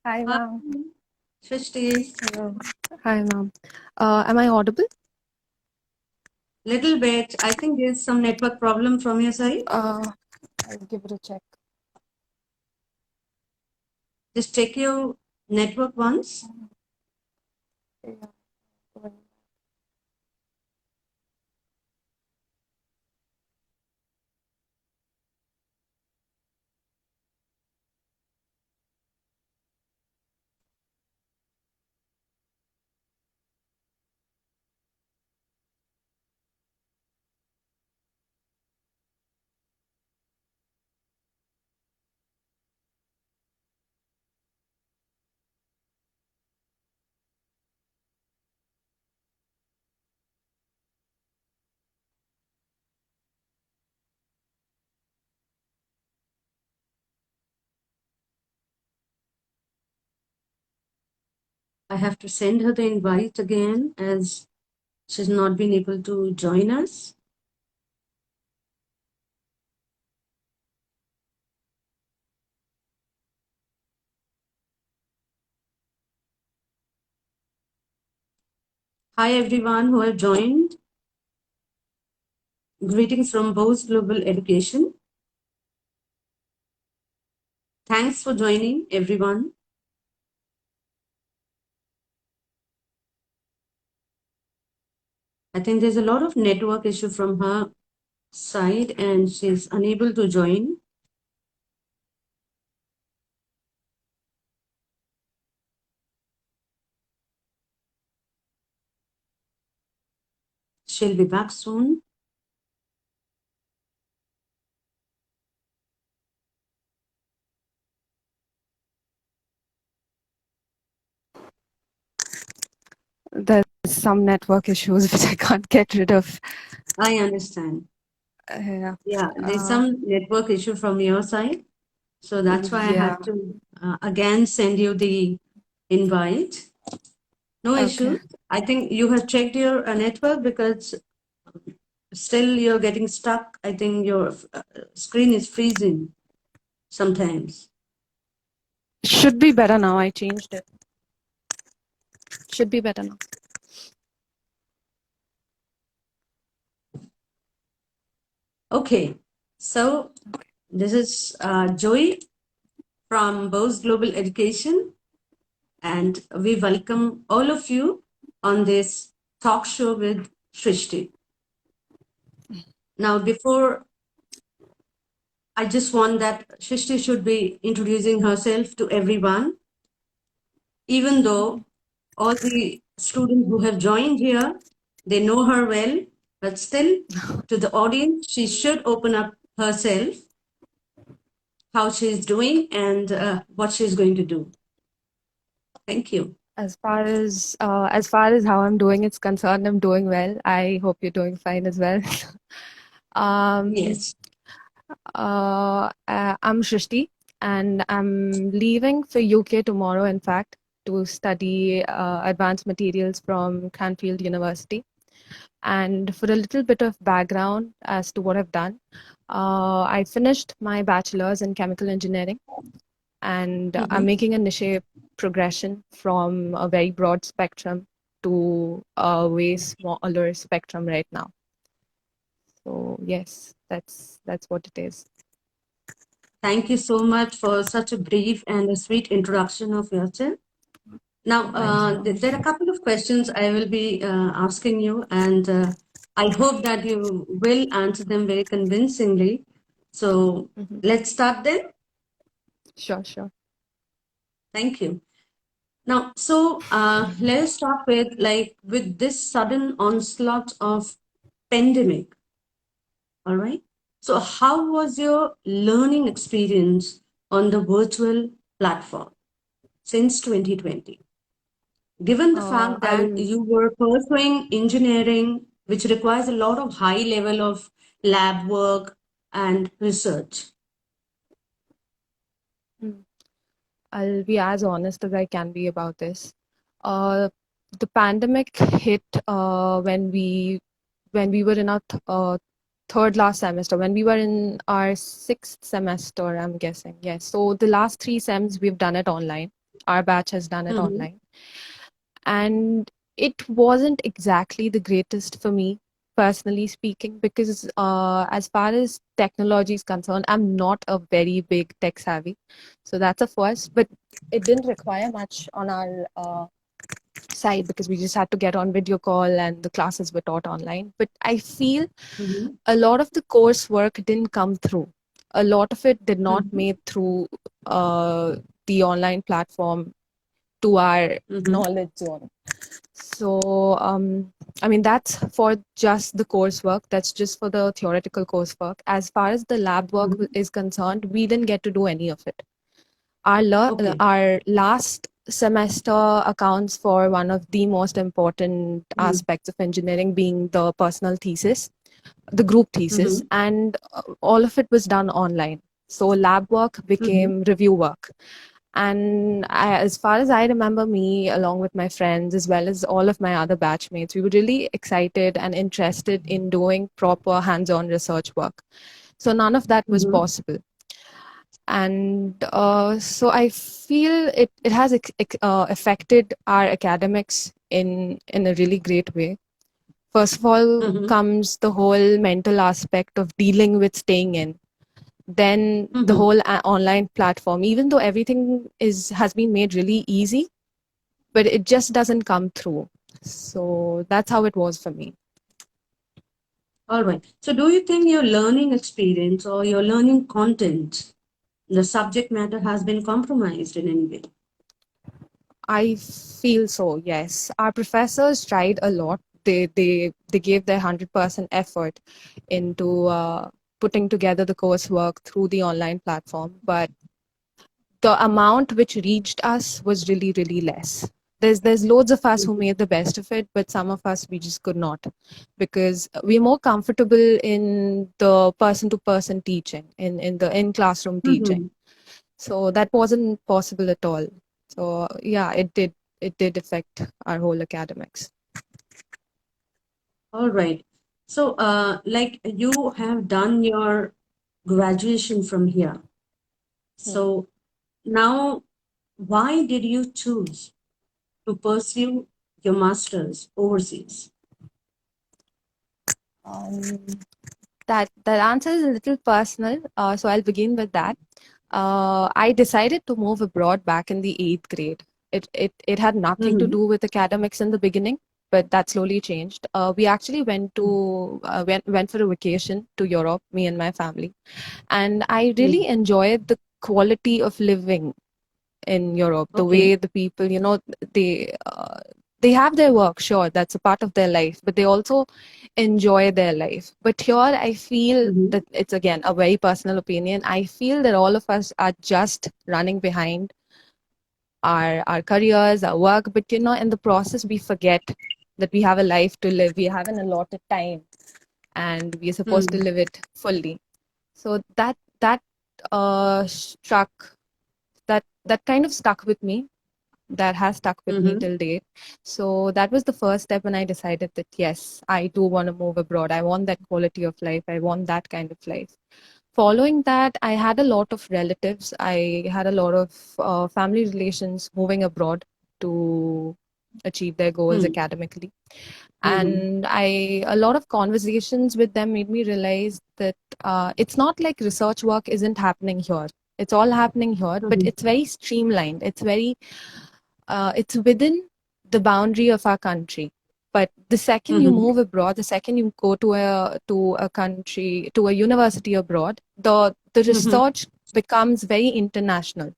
Hi, Hi, ma'am. Shrishti. Hello. Hi, ma'am. Am I audible? Little bit. I think there's some network problem from your side. I'll give it a check. Just check your network once. Yeah. I have to send her the invite again as she's not been able to join us. Hi, everyone who have joined. Greetings from BOSE Global Education. Thanks for joining, everyone. I think there's a lot of network issue from her side and she's unable to join. She'll be back soon. There's some network issues which I can't get rid of. I understand. Yeah. Yeah, there's some network issue from your side. So that's why I Yeah. had to again send you the invite. No Okay. issues. I think you have checked your network because still you're getting stuck. I think your screen is freezing sometimes. Should be better now. I changed it. Should be better now. Okay, so this is Joy from BOSE Global Education, and we welcome all of you on this talk show with Shrishti. Now, before I just want that Shrishti should be introducing herself to everyone, even though all the students who have joined here, they know her well, but still to the audience, she should open up herself, how she's doing and what she's going to do. Thank you. As far as how I'm doing is concerned, I'm doing well. I hope you're doing fine as well. Yes. I'm Shrishti, and I'm leaving for UK tomorrow, in fact, to study advanced materials from Cranfield University. And for a little bit of background as to what I've done, I finished my bachelor's in chemical engineering, and I'm making a niche progression from a very broad spectrum to a way smaller spectrum right now. So yes, that's what it is. Thank you so much for such a brief and a sweet introduction of yourself. Now, there are a couple of questions I will be asking you, and I hope that you will answer them very convincingly. So let's start then. Sure. Thank you. Now, so let us start with this sudden onslaught of pandemic. All right. So, how was your learning experience on the virtual platform since 2020? Given the fact that I'll you were pursuing engineering, which requires a lot of high level of lab work and research. I'll be as honest as I can be about this. Uh, the pandemic hit when we were in our third last semester, when we were in our sixth semester, I'm guessing. Yes. So the last three sems we've done it online. Our batch has done it Mm-hmm. online. And it wasn't exactly the greatest for me, personally speaking, because as far as technology is concerned, I'm not a very big tech savvy. So that's a first, but it didn't require much on our side because we just had to get on video call and the classes were taught online. But I feel Mm-hmm. a lot of the coursework didn't come through. A lot of it did not Mm-hmm. made through uh, the online platform to our Mm-hmm. knowledge zone. So, I mean, that's for just the coursework. That's just for the theoretical coursework. As far as the lab work Mm-hmm. is concerned, we didn't get to do any of it. Okay. Our last semester accounts for one of the most important Mm-hmm. aspects of engineering, being the personal thesis, the group thesis, Mm-hmm. and all of it was done online. So lab work Mm-hmm. became review work. And as far as I remember, me, along with my friends, as well as all of my other batchmates, we were really excited and interested in doing proper hands on research work. So none of that was Mm-hmm. possible. And so I feel it has affected our academics in a really great way. First of all, Mm-hmm. comes the whole mental aspect of dealing with staying in, then the Mm-hmm. whole online platform, even though everything is has been made really easy, but it just doesn't come through. So that's how it was for me. All right. So, do you think your learning experience or your learning content, the subject matter has been compromised in any way? I feel so, yes. Our professors tried a lot. They gave their 100% effort into putting together the coursework through the online platform, but the amount which reached us was really, really less. There's loads of us who Mm-hmm. made the best of it, but some of us we just could not, because we're more comfortable in the person to person teaching, in the in classroom teaching. Mm-hmm. So that wasn't possible at all. So yeah, it did affect our whole academics. All right. So, like you have done your graduation from here. Hmm. So, now why did you choose to pursue your master's overseas? Um, that answer is a little personal, so I'll begin with that. I decided to move abroad back in the eighth grade. It had nothing to Mm-hmm. do with academics in the beginning, but that slowly changed. We actually went for a vacation to Europe, me and my family, and I Mm-hmm. really enjoyed the quality of living in Europe. The Okay. way the people, they uh, they have their work, sure, that's a part of their life, but they also enjoy their life. But here, I feel Mm-hmm. that it's again a very personal opinion. I feel that all of us are just running behind our careers, our work, but in the process, we forget that we have a life to live. We have an allotted time, and we are supposed to Mm-hmm. live it fully. So that struck that kind of stuck with me, that has stuck with me Mm-hmm. till date. So that was the first step when I decided that yes, I do want to move abroad. I want that quality of life. I want that kind of life. Following that, I had a lot of relatives. I had a lot of family relations moving abroad to achieve their goals academically. Mm-hmm. And a lot of conversations with them made me realize that it's not like research work isn't happening here. It's all happening here, but Mm-hmm. it's very streamlined. It's within the boundary of our country. But the second you Mm-hmm. move abroad, the second you go to a country, to a university abroad, the Mm-hmm. research becomes very international.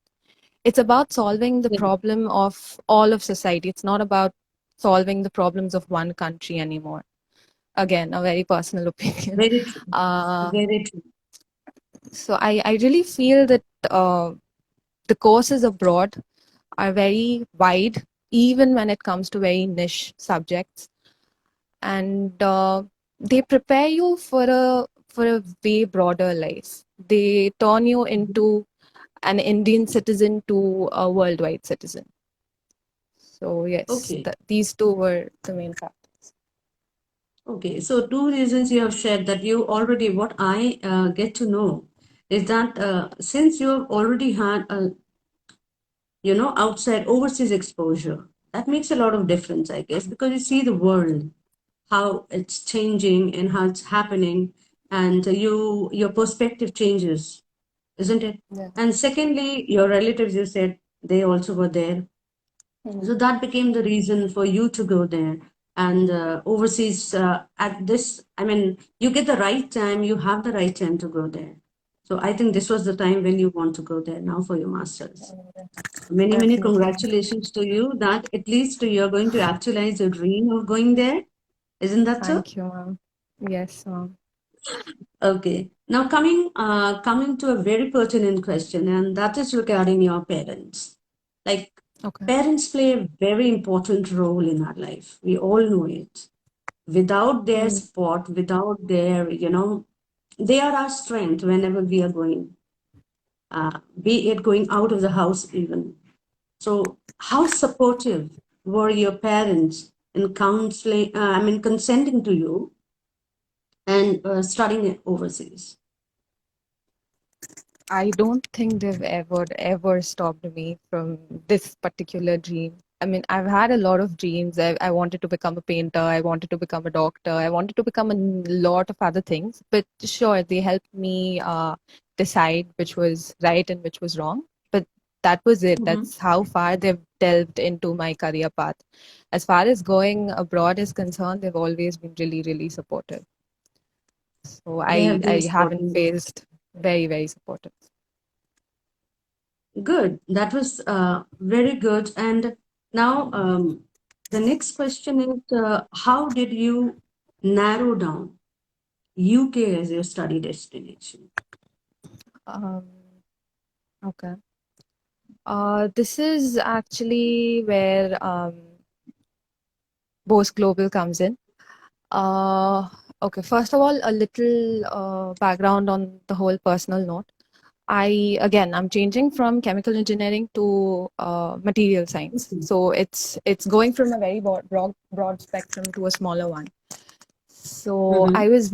It's about solving the Yeah. problem of all of society. It's not about solving the problems of one country anymore. Again, a very personal opinion. Very true. Uh, Very true. so I really feel that the courses abroad are very wide, even when it comes to very niche subjects, and they prepare you for a way broader life. They turn you Mm-hmm. into an Indian citizen to a worldwide citizen. So yes, Okay. these two were the main factors. Okay. So, two reasons you have shared that you already, what I get to know is that since you have already had a outside overseas exposure. That makes a lot of difference, I guess, because you see the world, how it's changing and how it's happening, and your perspective changes, isn't it? Yeah. And secondly, your relatives, you said they also were there. So Mm. that became the reason for you to go there. And overseas, at this, I mean, you get the right time, you have the right time to go there. So I think this was the time when you want to go there now for your master's. Many, many Definitely. congratulations to you that at least you're going to actualize your dream of going there. Isn't that so? Thank you, ma'am. Yes, ma'am. Okay. Now coming to a very pertinent question, and that is regarding your parents. Like Okay. parents play a very important role in our life. We all know it. Without their Mm. support, without their, they are our strength whenever we are going, be it going out of the house even. So, how supportive were your parents in counseling? I mean, consenting to you and studying overseas? I don't think they've ever stopped me from this particular dream. I mean, I've had a lot of dreams. I wanted to become a painter. I wanted to become a doctor. I wanted to become a lot of other things. But sure, they helped me decide which was right and which was wrong. But that was it. Mm-hmm. That's how far they've delved into my career path. As far as going abroad is concerned, they've always been really, really supportive. So They have been I haven't supporting. faced very, very supportive. Good. That was very good. And now the next question is how did you narrow down UK as your study destination? Um, okay. This is actually where BOSE Global comes in. Uh, okay, first of all, a little background on the whole personal note. I'm changing from chemical engineering to material science. Okay. So it's going from a very broad spectrum to a smaller one. So Mm-hmm. I was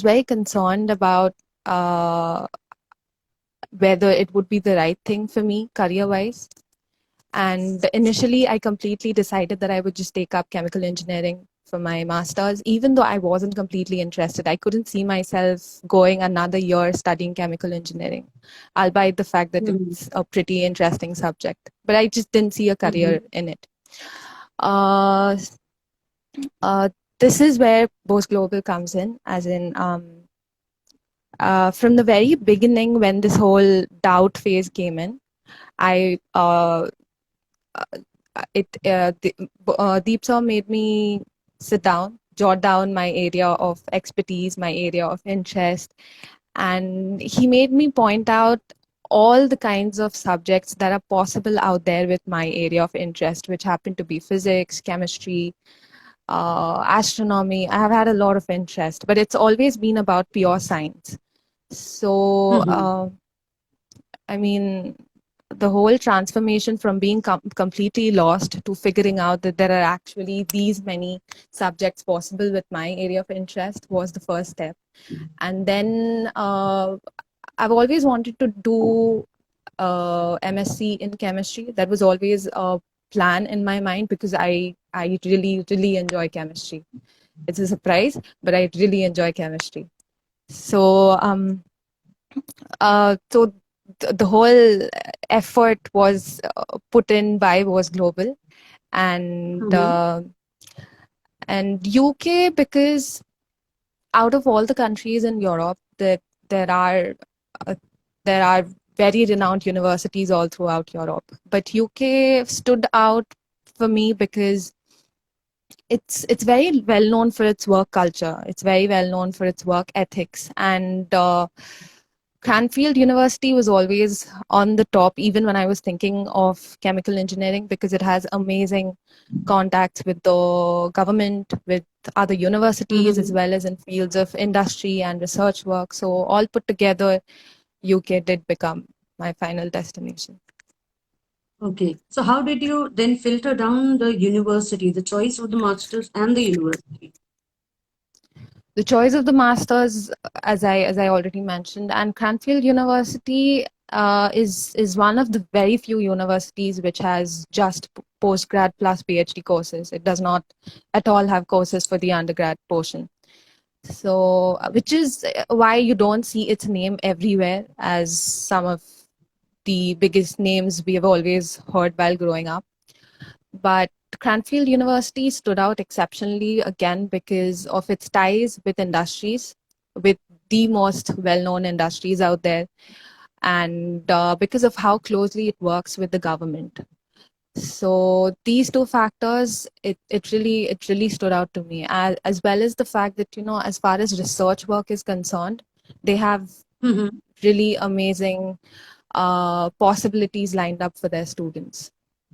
very concerned about uh, whether it would be the right thing for me career wise. And initially, I completely decided that I would just take up chemical engineering for my master's, even though I wasn't completely interested. I couldn't see myself going another year studying chemical engineering, albeit the fact that Mm-hmm. it's a pretty interesting subject. But I just didn't see a Mm-hmm. career in it. Uh, uh, this is where BOSE Global comes in, as in from the very beginning when this whole doubt phase came in, I it Deep Saw made me sit down, jot down my area of expertise, my area of interest, and he made me point out all the kinds of subjects that are possible out there with my area of interest, which happen to be physics, chemistry, astronomy. I have had a lot of interest, but it's always been about pure science. So, Mm-hmm. I mean, the whole transformation from being completely lost to figuring out that there are actually these many subjects possible with my area of interest was the first step. And then I've always wanted to do MSc in chemistry. That was always a plan in my mind because I really, really enjoy chemistry. It's a surprise, but I really enjoy chemistry. So, so the whole effort was put in by BOSE Global and Mm-hmm. uh, and UK because out of all the countries in Europe, that there are uh, there are very renowned universities all throughout Europe, but UK stood out for me because it's very well known for its work culture. It's very well known for its work ethics, and Cranfield University was always on the top, even when I was thinking of chemical engineering, because it has amazing contacts with the government, with other universities, as Mm-hmm. well as in fields of industry and research work. So, all put together, UK did become my final destination. Okay. So how did you then filter down the university, the choice of the masters and the university? The choice of the masters, as I already mentioned, and Cranfield University. is one of the very few universities which has just postgrad plus PhD courses. It does not at all have courses for the undergrad portion. So, which is why you don't see its name everywhere as some of the biggest names we have always heard while growing up. But Cranfield University stood out exceptionally again because of its ties with industries, with the most well known industries out there, and because of how closely it works with the government. So these two factors, it really stood out to me, as well as the fact that, as far as research work is concerned, they have Mm-hmm. really amazing possibilities lined up for their students.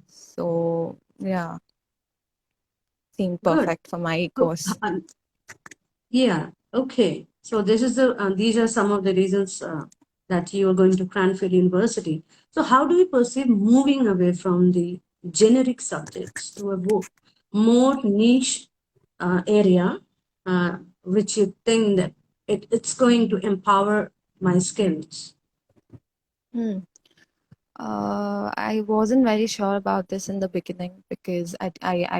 So yeah, seemed Good. perfect for my So, course. yeah, okay. So this is these are some of the reasons that you are going to Cranfield University. So how do you perceive moving away from the generic subjects to a more niche area, which you think that it's going to empower my skills? Hmm. I wasn't very sure about this in the beginning because I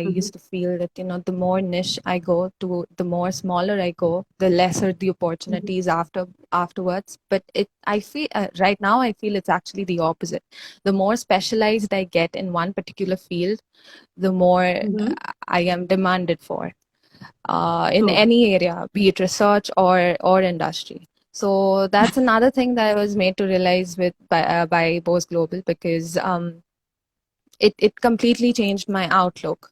Mm-hmm. used to feel that, the more niche I go to, the more smaller I go, the lesser the opportunities afterwards. But I feel right now I feel it's actually the opposite. The more specialized I get in one particular field, the more Mm-hmm. I am demanded for in True. any area, be it research or industry. So that's another thing that I was made to realize by BOSE Global because it completely changed my outlook.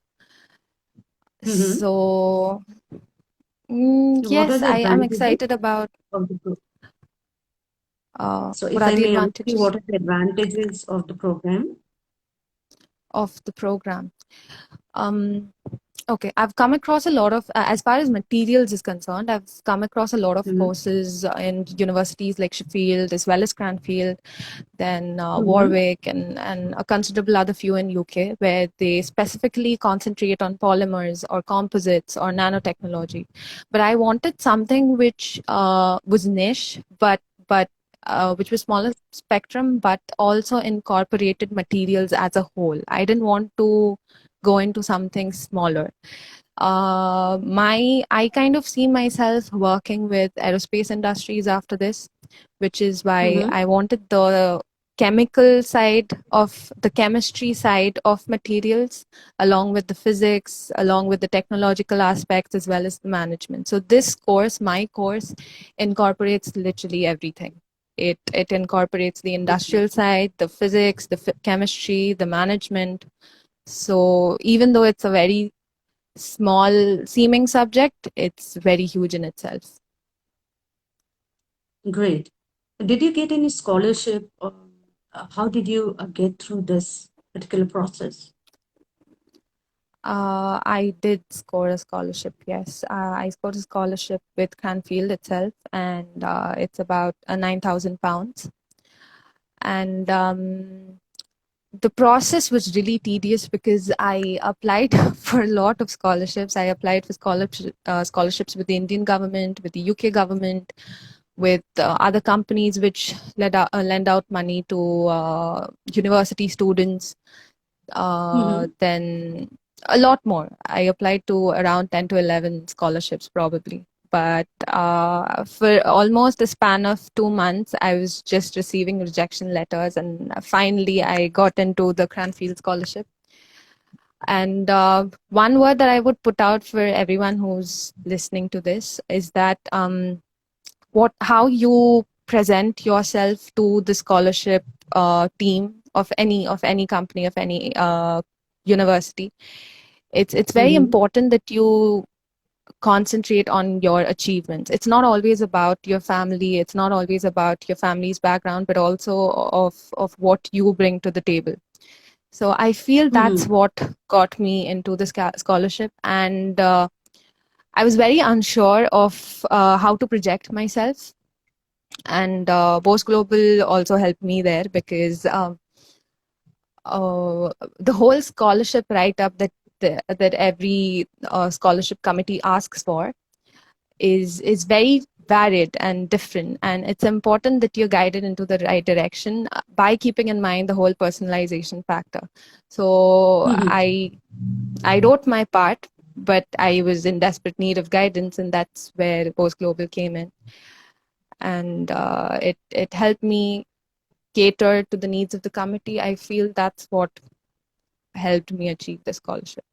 Mm-hmm. So What are yes, the I am advantages excited about of the program? So what if are I the may ask you, advantages what are the advantages of the program? of the program. Um, Okay, I've come across a lot of, as far as materials is concerned, I've come across a lot of Mm-hmm. courses in universities like Sheffield as well as Cranfield, then Mm-hmm. Warwick, and a considerable other few in UK, where they specifically concentrate on polymers or composites or nanotechnology. But I wanted something which was niche, but which was smaller spectrum, but also incorporated materials as a whole. I didn't want to go into something smaller. My I kind of see myself working with aerospace industries after this, which is why Mm-hmm. I wanted the chemical side of the chemistry side of materials, along with the physics, along with the technological aspects, as well as the management. So this course, my course, incorporates literally everything. It incorporates the industrial side, the physics, the chemistry, the management. So even though it's a very small seeming subject, it's very huge in itself. Great. Did you get any scholarship, or how did you get through this particular process? I did score a scholarship, yes. I scored a scholarship with Cranfield itself, and it's about £9,000. And the process was really tedious because I applied for a lot of scholarships. I applied for scholarships with the Indian government, with the UK government, with other companies which lend out money to university students. Mm-hmm. Then a lot more. I applied to around 10 to 11 scholarships probably. But for almost a span of 2 months, I was just receiving rejection letters. And finally, I got into the Cranfield Scholarship. And one word that I would put out for everyone who's listening to this is that how you present yourself to the scholarship team of any company, of any university. It's very Mm-hmm. important that you concentrate on your achievements. It's not always about your family, it's not always about your family's background, but also of what you bring to the table. So I feel that's Mm-hmm. what got me into the scholarship. And I was very unsure of how to project myself. And BOSE Global also helped me there because the whole scholarship write-up that every scholarship committee asks for is very varied and different, and it's important that you're guided into the right direction by keeping in mind the whole personalization factor. So Mhm. I wrote my part, but I was in desperate need of guidance, and that's where BOSE Global came in, and it helped me cater to the needs of the committee. I feel that's what helped me achieve the scholarship.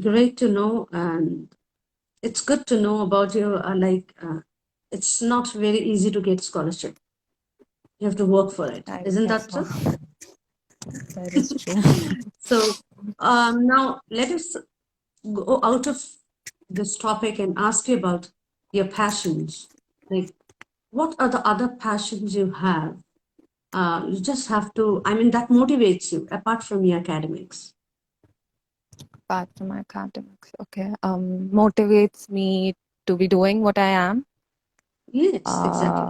Great to know, and it's good to know about your it's not very easy to get scholarship. You have to work for it. I Isn't guess that so. true? That is true. So now let us go out of this topic and ask you about your passions. Like, what are the other passions you have? You just have to, I mean, that motivates you apart from your academics. Apart from my academics, okay, motivates me to be doing what I am. Yes, exactly.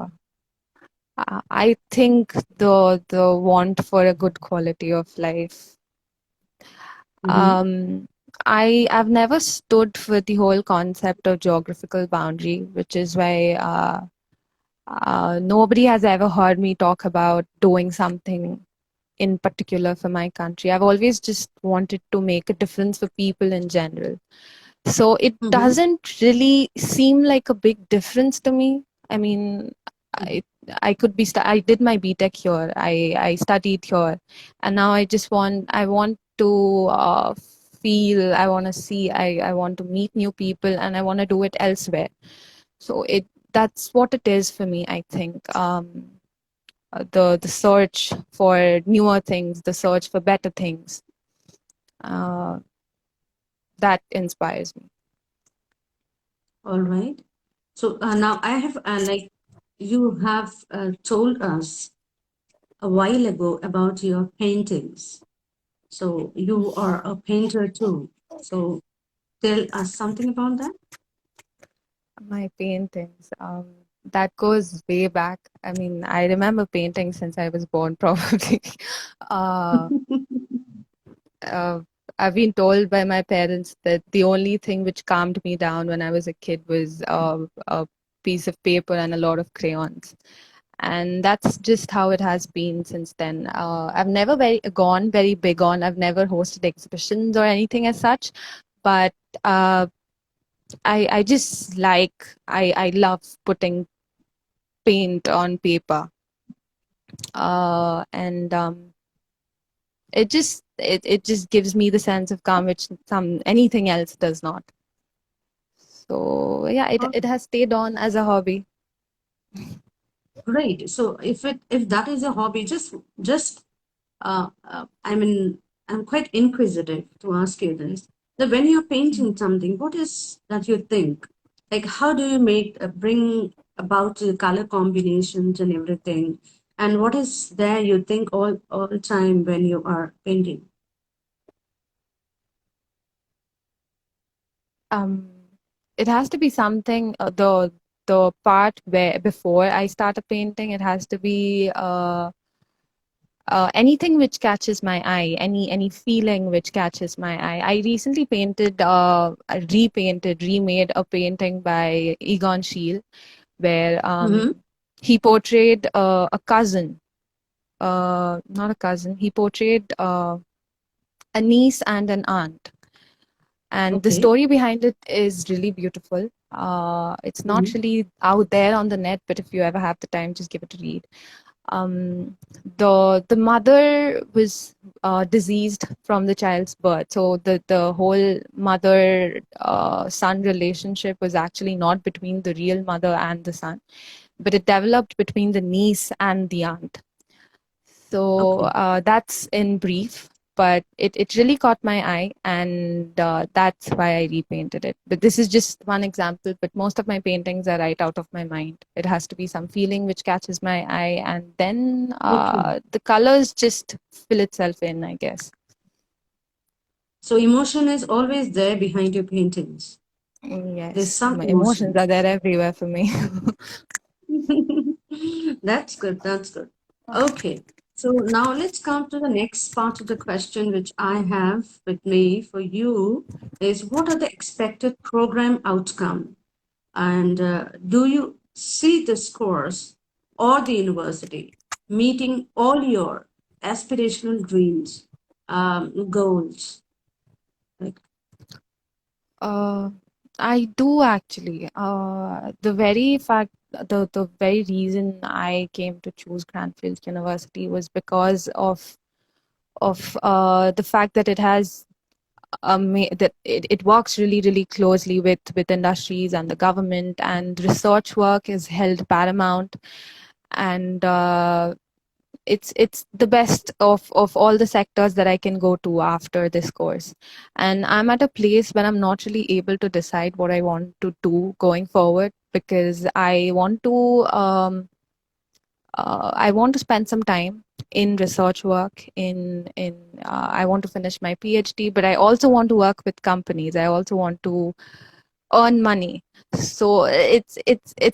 Uh, I think the want for a good quality of life. Mm-hmm. Um, I've never stood for the whole concept of geographical boundary, which is why nobody has ever heard me talk about doing something in particular for my country. I've always just wanted to make a difference for people in general. So it Mm-hmm. doesn't really seem like a big difference to me. I mean, I I could be I did my BTech here. I studied here, and now I want to feel, I want to see, I want to meet new people, and I want to do it elsewhere. So it that's what it is for me, I think. The search for newer things, the search for better things, uh, that inspires me. All right. So now I have, you have told us a while ago about your paintings. So you are a painter too. So tell us something about that. My paintings, that goes way back. I mean, I remember painting since I was born, probably. uh, uh, I've been told by my parents that the only thing which calmed me down when I was a kid was a piece of paper and a lot of crayons. And that's just how it has been since then. I've never gone very big on, I've never hosted exhibitions or anything as such, but uh, I just I love putting paint on paper, and it just gives me the sense of calm which some anything else does not. So yeah, Oh, it has stayed on as a hobby. great. So if that is a hobby, just I mean, I'm quite inquisitive to ask you this. That when you're painting something, what is that you think? Like, how do you make bring about the color combinations and everything? And what is there you think all the time when you are painting? Um, it has to be something, the part where before I start a painting, it has to be anything which catches my eye, any feeling which catches my eye. I recently remade a painting by Egon Schiele, where Mm-hmm. he portrayed a cousin, not a cousin. He portrayed a niece and an aunt, and the Okay. story behind it is really beautiful. It's not Mm-hmm. really out there on the net, but if you ever have the time, just give it a read. um, the mother was deceased from the child's birth, so the whole mother son relationship was actually not between the real mother and the son, but it developed between the niece and the aunt. So Okay. that's in brief, but it really caught my eye, and that's why I repainted it. But this is just one example, but most of my paintings are right out of my mind. It has to be some feeling which catches my eye, and then Okay. the colors just fill itself in, I guess. So emotion is always there behind your paintings. There's Yes, some my emotions emotion. are there everywhere for me. That's good. That's good. Okay. So now let's come to the next part of the question, which I have with me for you is what are the expected program outcome? And do you see this course or the university meeting all your aspirational dreams, goals? Like, Uh, I do actually. The very reason I came to choose Cranfield University was because of the fact that it works really closely with industries and the government, and research work is held paramount, and it's the best of all the sectors that I can go to after this course. And I'm at a place where I'm not really able to decide what I want to do going forward, because I want to spend some time in research work. In I want to finish my PhD, but I also want to work with companies. I also want to earn money. So it's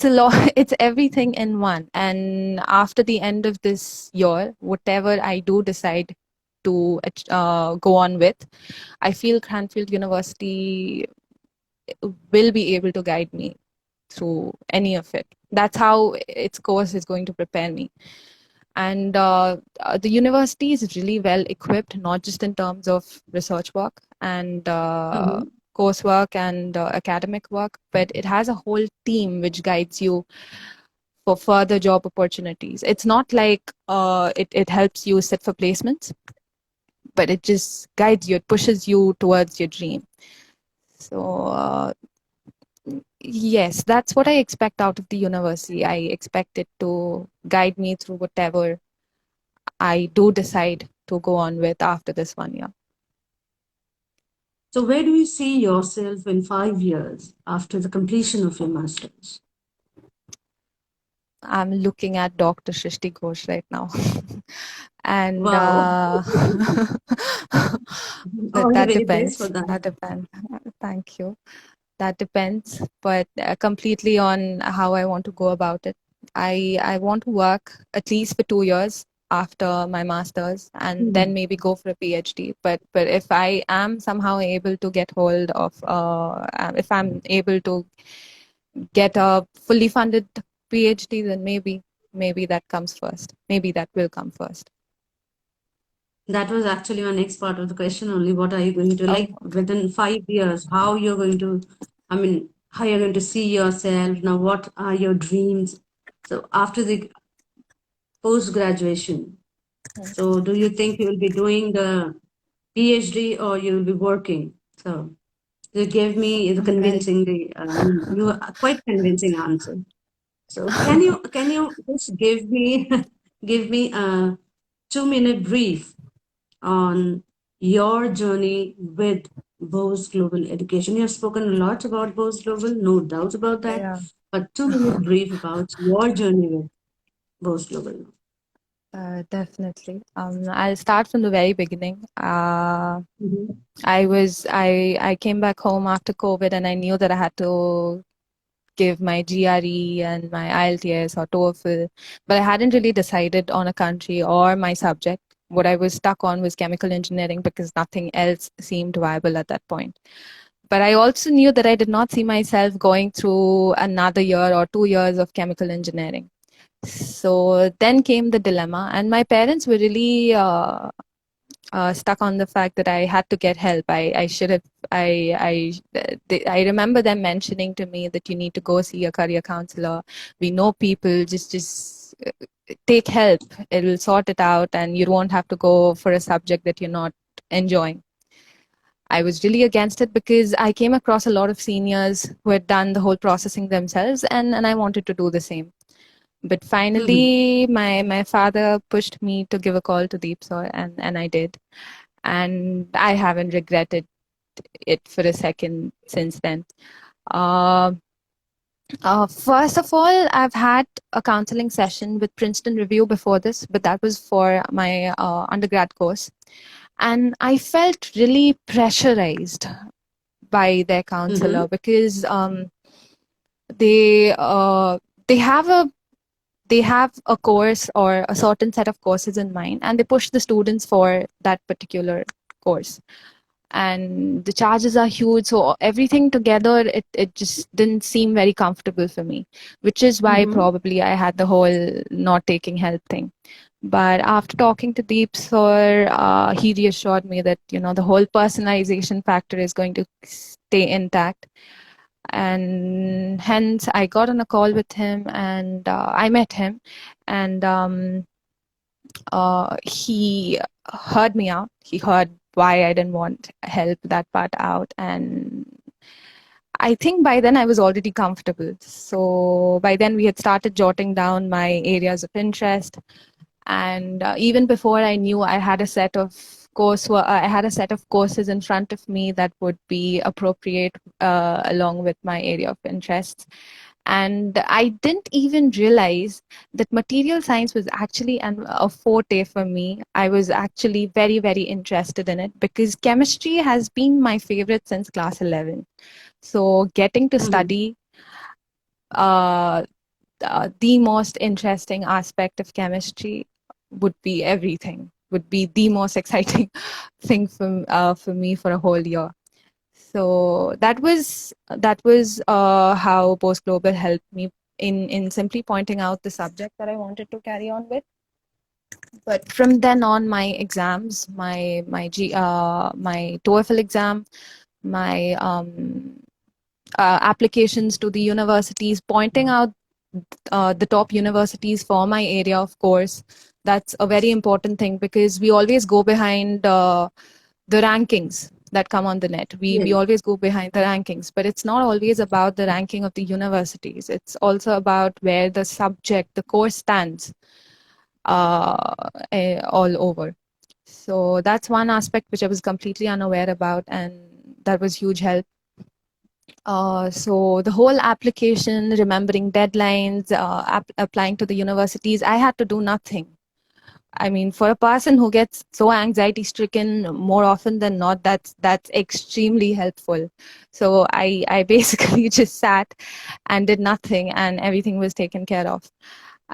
a lot. It's everything in one. And after the end of this year, whatever I do decide to go on with, I feel Cranfield University will be able to guide me through any of it. That's how its course is going to prepare me. And the university is really well equipped, not just in terms of research work and mhm. coursework and academic work, but it has a whole team which guides you for further job opportunities. It's not like it helps you sit for placements, but it just guides you, it pushes you towards your dream. So, yes, that's what I expect out of the university. I expect it to guide me through whatever I do decide to go on with after this 1 year. So, where do you see yourself in 5 years after the completion of your master's? I'm looking at Dr. Shrishti Ghosh right now. And Wow. but All the that very best for depends. that. That depends. Thank you. That depends, but completely on how I want to go about it. I want to work at least for 2 years after my master's, and then Mhm. maybe go for a PhD. But if I am somehow able to get hold of, if I'm able to get a fully funded PhD, then maybe that comes first. Maybe that will come first. That was actually my next part of the question only. What are you going to Oh, like okay. within 5 years? How you're going to, I mean, how you're going to see yourself now? What are your dreams? So after the post graduation, so do you think you will be doing the PhD or you will be working? So you gave me the Right. convincing, you are quite convincing answer. So can you just give me give me a 2 minute brief on your journey with BOSE Global Education? You have spoken a lot about BOSE Global, no doubt about that. Yeah. But 2 minute brief about your journey with BOSE Global. Definitely. I'll start from the very beginning. Mhm. I came back home after COVID, and I knew that I had to give my GRE and my IELTS or TOEFL, but I hadn't really decided on a country or my subject. What I was stuck on was chemical engineering because nothing else seemed viable at that point. But I also knew that I did not see myself going through another year or 2 years of chemical engineering. So then came the dilemma, and my parents were really stuck on the fact that I had to get help. I should have. I remember them mentioning to me that you need to go see a career counselor. We know people. Just take help. It will sort it out, and you won't have to go for a subject that you're not enjoying. I was really against it because I came across a lot of seniors who had done the whole processing themselves, and I wanted to do the same. But Mhm. finally, my father pushed me to give a call to Deep Soy, and I did. And I haven't regretted it for a second since then. Uh, First of all, I've had a counseling session with Princeton Review before this, but that was for my undergrad course. And I felt really pressurized by their Mhm. counselor because they uh, they have a they have a course or a certain set of courses in mind, and they push the students for that particular course. and the charges are huge. So everything together, it just didn't seem very comfortable for me, which is why Mm-hmm. probably I had the whole not taking help thing. But after talking to Deep Sir, he reassured me that, the whole personalization factor is going to stay intact. And hence, I got on a call with him and I met him. And he heard me out. He heard why I didn't want help, that part out. And I think by then I was already comfortable. So by then we had started jotting down my areas of interest, and even before I knew, I had a set of courses in front of me that would be appropriate along with my area of interests. And I didn't even realize that material science was actually a forte for me. I was actually very, very interested in it because chemistry has been my favorite since class 11. So getting to Mm-hmm. study uh, the most interesting aspect of chemistry would be everything, would be the most exciting thing for me for a whole year. So that was how Post Global helped me in simply pointing out the subject that I wanted to carry on with. But from then on, my exams, my TOEFL exam, my applications to the universities, pointing out the top universities for my area of course. That's a very important thing because we always go behind the rankings that come on the net. We Yes. always go behind the rankings, but it's not always about the ranking of the universities. It's also about where the subject, the course stands all over. So that's one aspect which I was completely unaware about, and that was huge help. So the whole application, remembering deadlines, applying to the universities, I had to do nothing. I mean, for a person who gets so anxiety stricken more often than not, that's extremely helpful. So I basically just sat and did nothing, and everything was taken care of.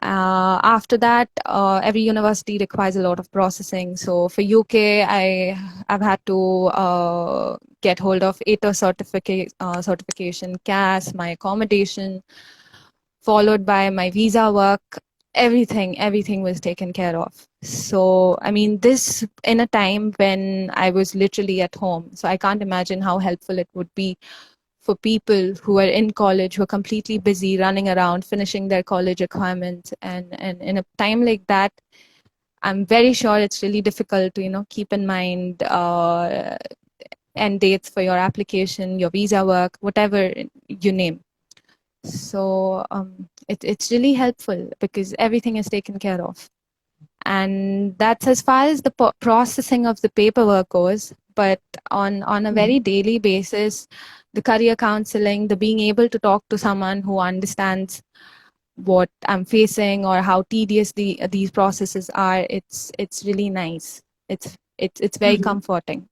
After that, every university requires a lot of processing. So for UK, I've had to get hold of ATO certification, CAS, my accommodation, followed by my visa work. Everything was taken care of. So I mean, this in a time when I was literally at home. So I can't imagine how helpful it would be for people who are in college, who are completely busy running around, finishing their college requirements. And in a time like that, I'm very sure it's really difficult to, keep in mind end dates for your application, your visa work, whatever you name. So it's really helpful because everything is taken care of. And that's as far as the processing of the paperwork goes. But on a very daily basis, the career counseling, the being able to talk to someone who understands what I'm facing or how tedious these processes are, it's really nice. It's very Mm-hmm. comforting.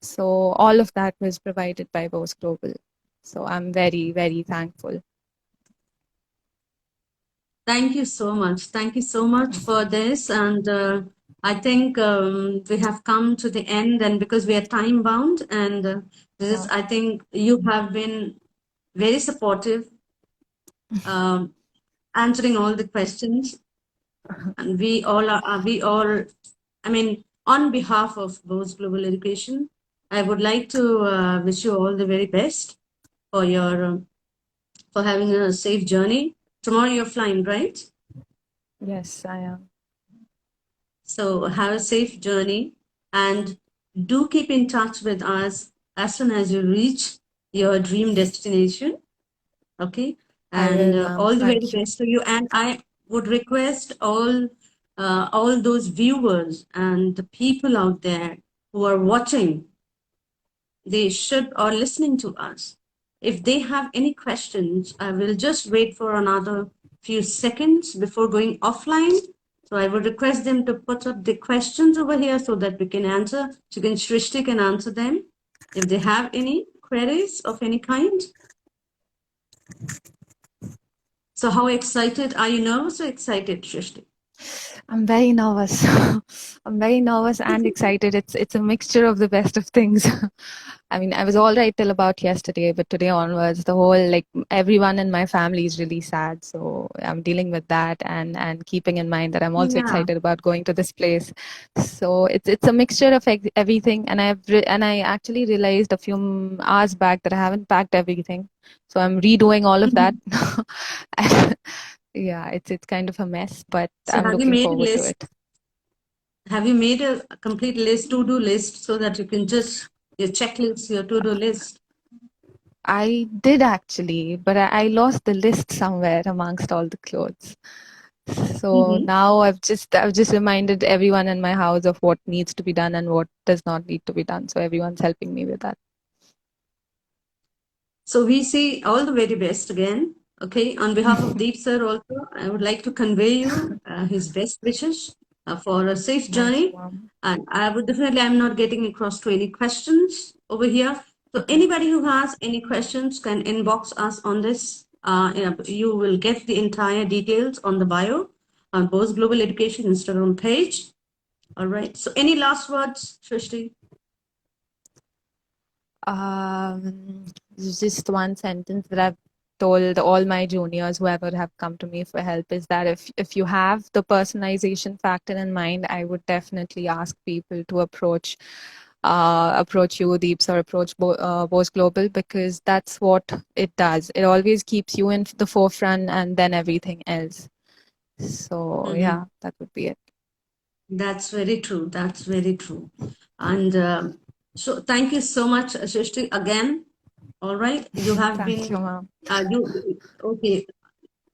So all of that was provided by BOSE Global. So I'm very, very thankful. Thank you so much. Thank you so much for this. And I think we have come to the end, and because we are time bound, and this is, Yeah. I think you have been very supportive, um, answering all the questions. And I mean, on behalf of BOSE Global Education, I would like to wish you all the very best for your for having a safe journey. Tomorrow you're flying, right? Yes, I am. So have a safe journey and do keep in touch with us as soon as you reach your dream destination. Okay. I And will, ma'am. all the very Thank you. best to you. And I would request all those viewers and the people out there who are watching, they should or listening to us. If they have any questions, I will just wait for another few seconds before going offline. So I would request them to put up the questions over here so that we can answer. So can Shrishti can answer them if they have any queries of any kind. So how excited are you? Nervous or excited, Shrishti? I'm very nervous. I'm very nervous and excited. It's a mixture of the best of things. I mean, I was all right till about yesterday, but today onwards, the whole like everyone in my family is really sad. So I'm dealing with that and keeping in mind that I'm also Yeah. excited about going to this place. So it's a mixture of everything. And and I actually realized a few hours back that I haven't packed everything. So I'm redoing all of that. Mhm. Yeah, it's kind of a mess, but So I'm have you looking made a forward to list? it. Have you made a complete list, to-do list, so that you can just your checklist, your to-do list? I did actually, but I lost the list somewhere amongst all the clothes. So Mhm. now I've just reminded everyone in my house of what needs to be done and what does not need to be done. So everyone's helping me with that. So we say all the very best again. Okay, on behalf of Deep Sir, also, I would like to convey you his best wishes for a safe Thank you, journey. mom. And I would definitely, I'm not getting across to any questions over here. So anybody who has any questions can inbox us on this. You will get the entire details on the bio on BOSE Global Education Instagram page. All right. So any last words, Shrishti? There's just one sentence that I've told all my juniors, whoever have come to me for help, is that if you have the personalization factor in mind, I would definitely ask people to approach you, Deeps, or approach BOSE Global, because that's what it does. It always keeps you in the forefront and then everything else. So Mhm. yeah, that would be it. That's very true. That's very true. And so thank you so much, Shrishti, again. All right. You have Thank been, you, ma'am. okay.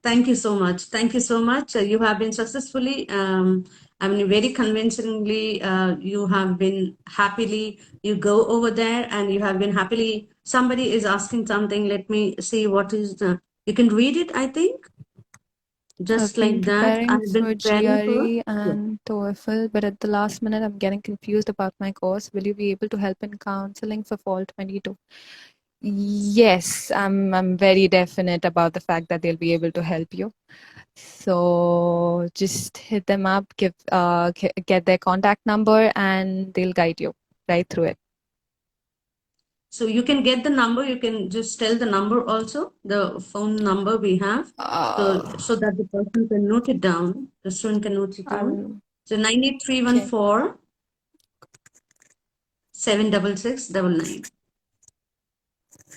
Thank you so much. Thank you so much. You have been successfully, I mean, very convincingly, you have been happily, you go over there and you have been happily, somebody is asking something. Let me see what is the, you can read it, I think, I've just been like that. preparing I've been for preparing for, GRE yeah. and TOEFL, but at the last minute, I'm getting confused about my course. Will you be able to help in counseling for fall 22? Yes, I'm very definite about the fact that they'll be able to help you. So just hit them up, get their contact number, and they'll guide you right through it. So you can get the number, you can just tell the number also, the phone number we have, so Uh, that the person can note it down, the student can note it down. I'll, So nine eight three one okay. four 76699.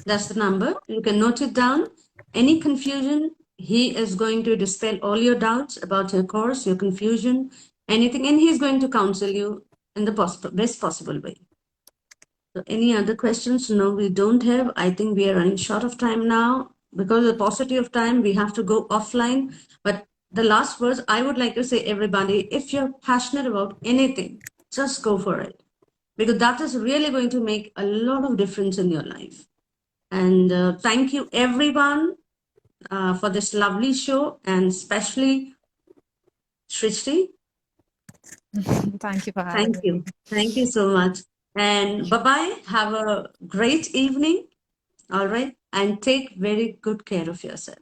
That's the number. You can note it down. Any confusion, he is going to dispel all your doubts about your course, your confusion, anything, and he's going to counsel you in the best possible way. So any other questions? No, we don't have. I think we are running short of time now. Because of the paucity of time, we have to go offline. But the last words I would like to say, everybody, if you're passionate about anything, just go for it. Because that is really going to make a lot of difference in your life. And thank you, everyone, for this lovely show, and especially Shrishti. Thank you for Thank having me. you. Thank you so much. And bye bye. Have a great evening. All right. And take very good care of yourself.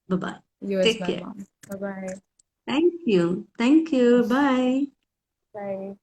Bye bye. You as Take well, care. mom. Bye bye. Thank you. Thank you. Bye. Bye.